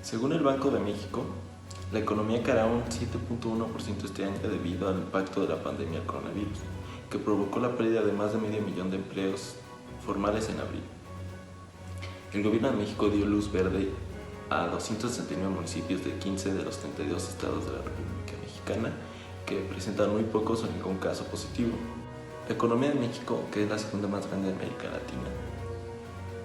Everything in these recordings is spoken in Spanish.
Según el Banco de México, la economía caerá un 7.1% este año debido al impacto de la pandemia del coronavirus, que provocó la pérdida de más de medio millón de empleos formales en abril. El gobierno de México dio luz verde a 269 municipios de 15 de los 32 estados de la República Mexicana, que presentan muy pocos o ningún caso positivo. La economía de México, que es la segunda más grande de América Latina,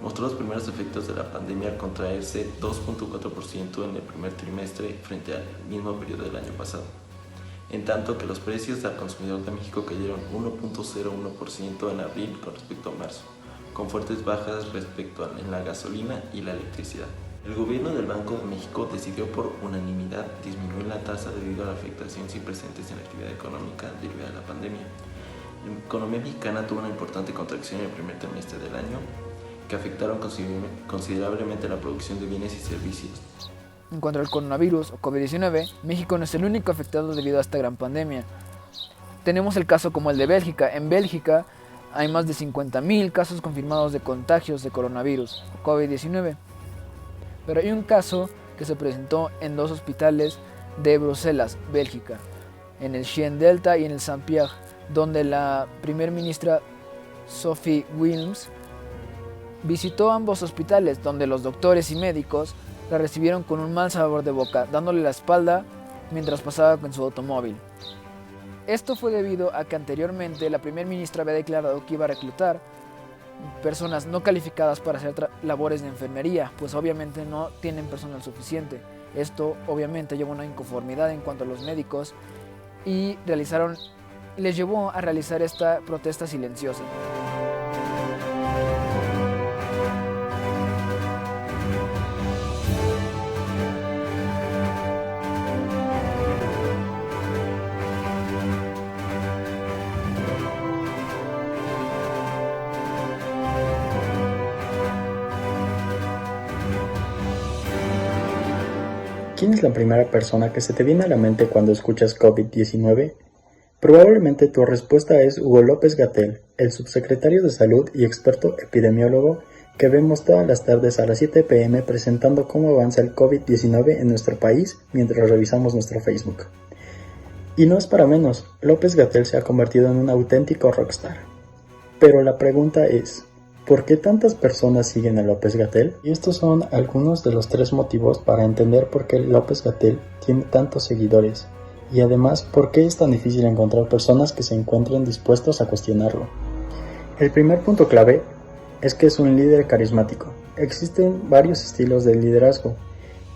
mostró los primeros efectos de la pandemia al contraerse 2.4% en el primer trimestre frente al mismo periodo del año pasado, en tanto que los precios al consumidor de México cayeron 1.01% en abril con respecto a marzo, con fuertes bajas respecto a la gasolina y la electricidad. El gobierno del Banco de México decidió por unanimidad disminuir la tasa debido a la afectación sin precedentes en la actividad económica derivada de la pandemia. La economía mexicana tuvo una importante contracción en el primer trimestre del año, que afectaron considerablemente la producción de bienes y servicios. En cuanto al coronavirus o COVID-19, México no es el único afectado debido a esta gran pandemia. Tenemos el caso como el de Bélgica. En Bélgica hay más de 50,000 casos confirmados de contagios de coronavirus o COVID-19. Pero hay un caso que se presentó en 2 hospitales de Bruselas, Bélgica, en el Chien Delta y en el Saint-Pierre, donde la primer ministra Sophie Willems visitó ambos hospitales, donde los doctores y médicos la recibieron con un mal sabor de boca, dándole la espalda mientras pasaba con su automóvil. Esto fue debido a que anteriormente la primer ministra había declarado que iba a reclutar personas no calificadas para hacer labores de enfermería, pues obviamente no tienen personal suficiente. Esto obviamente llevó a una inconformidad en cuanto a los médicos y les llevó a realizar esta protesta silenciosa. ¿Quién es la primera persona que se te viene a la mente cuando escuchas COVID-19? Probablemente tu respuesta es Hugo López-Gatell, el subsecretario de Salud y experto epidemiólogo que vemos todas las tardes a las 7 p.m. presentando cómo avanza el COVID-19 en nuestro país mientras revisamos nuestro Facebook. Y no es para menos, López-Gatell se ha convertido en un auténtico rockstar. Pero la pregunta es, ¿por qué tantas personas siguen a López-Gatell? Y estos son algunos de los 3 motivos para entender por qué López-Gatell tiene tantos seguidores. Y además, ¿por qué es tan difícil encontrar personas que se encuentren dispuestos a cuestionarlo? El primer punto clave es que es un líder carismático. Existen varios estilos de liderazgo,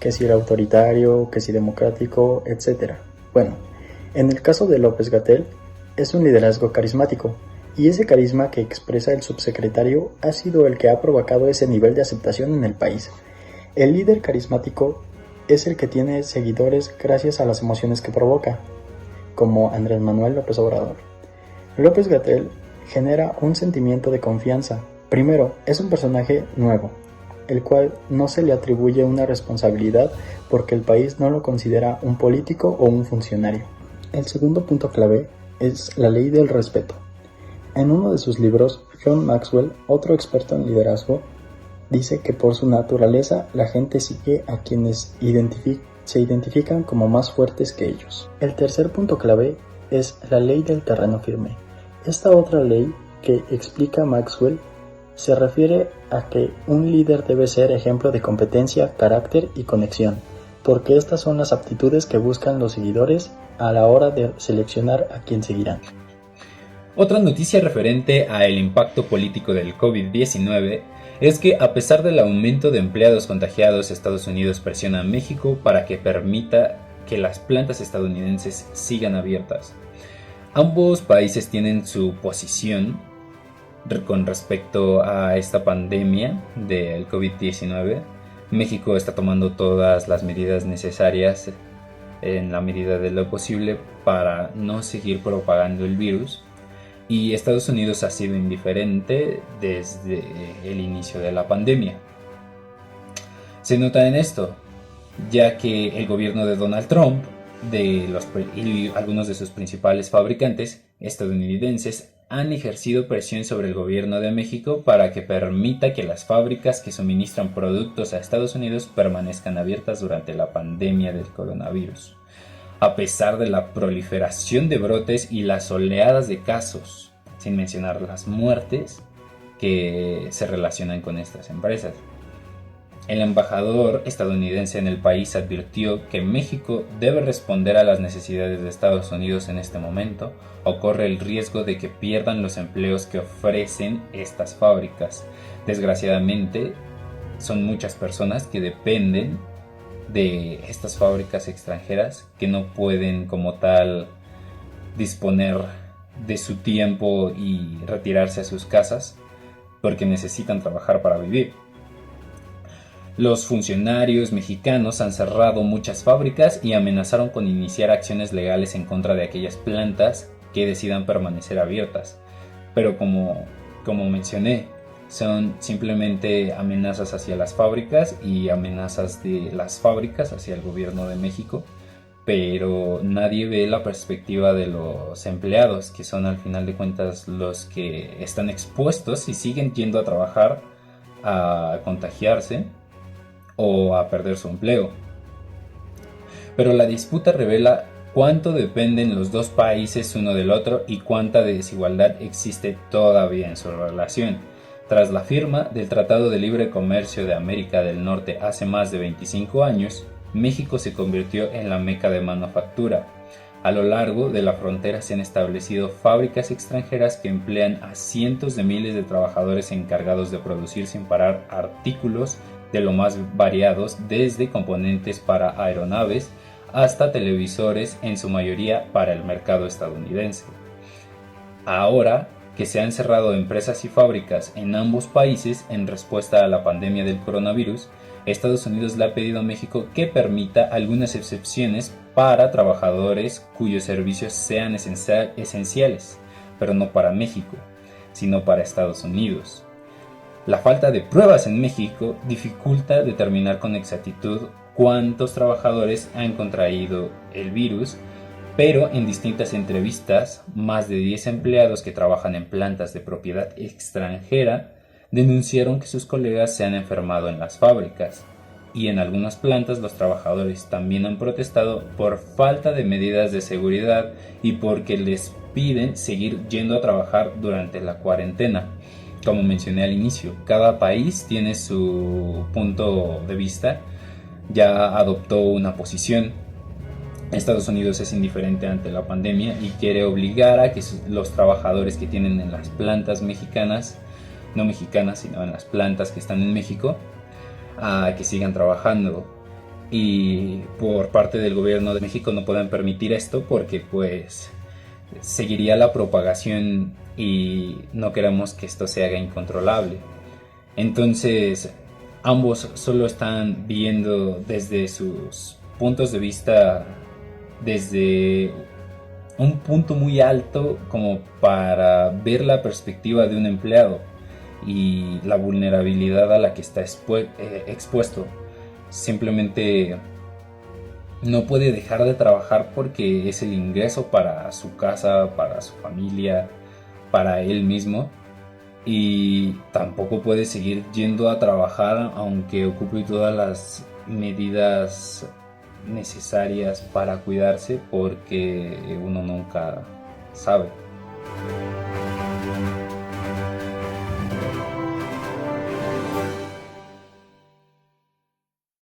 que si el autoritario, que si democrático, etc. Bueno, en el caso de López-Gatell, es un liderazgo carismático, y ese carisma que expresa el subsecretario ha sido el que ha provocado ese nivel de aceptación en el país. El líder carismático es el que tiene seguidores gracias a las emociones que provoca, como Andrés Manuel López Obrador. López-Gatell genera un sentimiento de confianza. Primero, es un personaje nuevo, el cual no se le atribuye una responsabilidad porque el país no lo considera un político o un funcionario. El segundo punto clave es la ley del respeto. En uno de sus libros, John Maxwell, otro experto en liderazgo, dice que por su naturaleza la gente sigue a quienes se identifican como más fuertes que ellos. El tercer punto clave es la ley del terreno firme. Esta otra ley que explica Maxwell se refiere a que un líder debe ser ejemplo de competencia, carácter y conexión, porque estas son las aptitudes que buscan los seguidores a la hora de seleccionar a quien seguirán. Otra noticia referente a el impacto político del COVID-19 es que a pesar del aumento de empleados contagiados, Estados Unidos presiona a México para que permita que las plantas estadounidenses sigan abiertas. Ambos países tienen su posición con respecto a esta pandemia del COVID-19. México está tomando todas las medidas necesarias en la medida de lo posible para no seguir propagando el virus. Y Estados Unidos ha sido indiferente desde el inicio de la pandemia. Se nota en esto, ya que el gobierno de Donald Trump y algunos de sus principales fabricantes estadounidenses han ejercido presión sobre el gobierno de México para que permita que las fábricas que suministran productos a Estados Unidos permanezcan abiertas durante la pandemia del coronavirus, a pesar de la proliferación de brotes y las oleadas de casos, sin mencionar las muertes que se relacionan con estas empresas. El embajador estadounidense en el país advirtió que México debe responder a las necesidades de Estados Unidos en este momento, o corre el riesgo de que pierdan los empleos que ofrecen estas fábricas. Desgraciadamente, son muchas personas que dependen de estas fábricas extranjeras, que no pueden como tal disponer de su tiempo y retirarse a sus casas porque necesitan trabajar para vivir. Los funcionarios mexicanos han cerrado muchas fábricas y amenazaron con iniciar acciones legales en contra de aquellas plantas que decidan permanecer abiertas. Pero como mencioné, son simplemente amenazas hacia las fábricas y amenazas de las fábricas hacia el gobierno de México, pero nadie ve la perspectiva de los empleados, que son al final de cuentas los que están expuestos y siguen yendo a trabajar a contagiarse o a perder su empleo. Pero la disputa revela cuánto dependen los dos países uno del otro y cuánta desigualdad existe todavía en su relación. Tras la firma del Tratado de Libre Comercio de América del Norte hace más de 25 años, México se convirtió en la meca de manufactura. A lo largo de la frontera se han establecido fábricas extranjeras que emplean a cientos de miles de trabajadores encargados de producir sin parar artículos de lo más variados, desde componentes para aeronaves hasta televisores, en su mayoría para el mercado estadounidense. Ahora que se han cerrado empresas y fábricas en ambos países en respuesta a la pandemia del coronavirus, Estados Unidos le ha pedido a México que permita algunas excepciones para trabajadores cuyos servicios sean esenciales, pero no para México, sino para Estados Unidos. La falta de pruebas en México dificulta determinar con exactitud cuántos trabajadores han contraído el virus, pero en distintas entrevistas, más de 10 empleados que trabajan en plantas de propiedad extranjera denunciaron que sus colegas se han enfermado en las fábricas, y en algunas plantas los trabajadores también han protestado por falta de medidas de seguridad y porque les piden seguir yendo a trabajar durante la cuarentena. Como mencioné al inicio, cada país tiene su punto de vista, ya adoptó una posición. Estados Unidos es indiferente ante la pandemia y quiere obligar a que los trabajadores que tienen en las plantas mexicanas, no mexicanas, sino en las plantas que están en México, a que sigan trabajando. Y por parte del gobierno de México no pueden permitir esto porque pues seguiría la propagación y no queremos que esto se haga incontrolable. Entonces ambos solo están viendo desde sus puntos de vista, desde un punto muy alto como para ver la perspectiva de un empleado y la vulnerabilidad a la que está expuesto. Simplemente no puede dejar de trabajar porque es el ingreso para su casa, para su familia, para él mismo, y tampoco puede seguir yendo a trabajar aunque ocupe todas las medidas necesarias para cuidarse, porque uno nunca sabe.